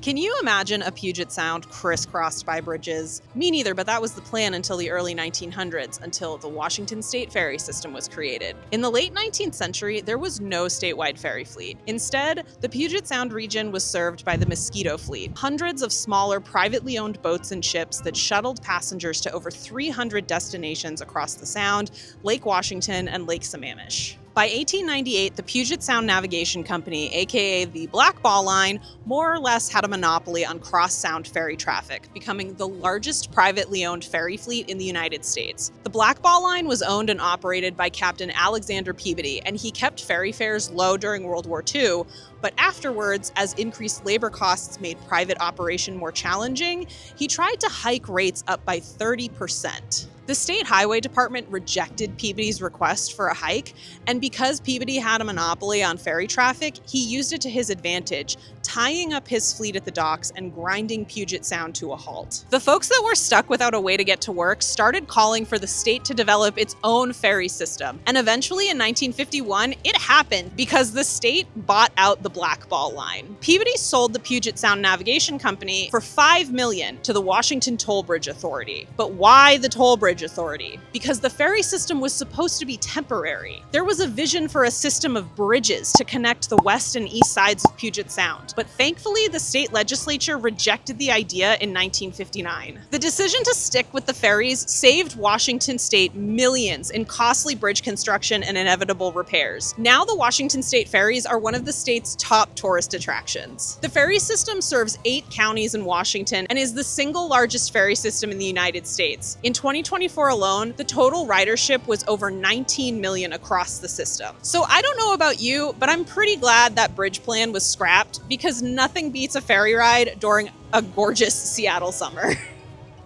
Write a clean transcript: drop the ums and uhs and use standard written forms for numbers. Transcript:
Can you imagine a Puget Sound crisscrossed by bridges? Me neither, but that was the plan until the early 1900s, until the Washington State Ferry System was created. In the late 19th century, there was no statewide ferry fleet. Instead, the Puget Sound region was served by the Mosquito Fleet, hundreds of smaller, privately owned boats and ships that shuttled passengers to over 300 destinations across the Sound, Lake Washington, and Lake Sammamish. By 1898, the Puget Sound Navigation Company, aka the Black Ball Line, more or less had a monopoly on cross-Sound ferry traffic, becoming the largest privately owned ferry fleet in the United States. The Black Ball Line was owned and operated by Captain Alexander Peabody, and he kept ferry fares low during World War II, but afterwards, as increased labor costs made private operation more challenging, he tried to hike rates up by 30%. The State Highway Department rejected Peabody's request for a hike, and because Peabody had a monopoly on ferry traffic, he used it to his advantage, tying up his fleet at the docks and grinding Puget Sound to a halt. The folks that were stuck without a way to get to work started calling for the state to develop its own ferry system, and eventually in 1951, it happened because the state bought out the Black Ball Line. Peabody sold the Puget Sound Navigation Company for $5 million to the Washington Toll Bridge Authority. But why the Toll Bridge Authority? Because the ferry system was supposed to be temporary. There was a vision for a system of bridges to connect the west and east sides of Puget Sound, but thankfully the state legislature rejected the idea in 1959. The decision to stick with the ferries saved Washington State millions in costly bridge construction and inevitable repairs. Now the Washington State ferries are one of the state's top tourist attractions. The ferry system serves 8 counties in Washington and is the single largest ferry system in the United States. In 2024 alone, the total ridership was over 19 million across the system. So I don't know about you, but I'm pretty glad that bridge plan was scrapped because nothing beats a ferry ride during a gorgeous Seattle summer.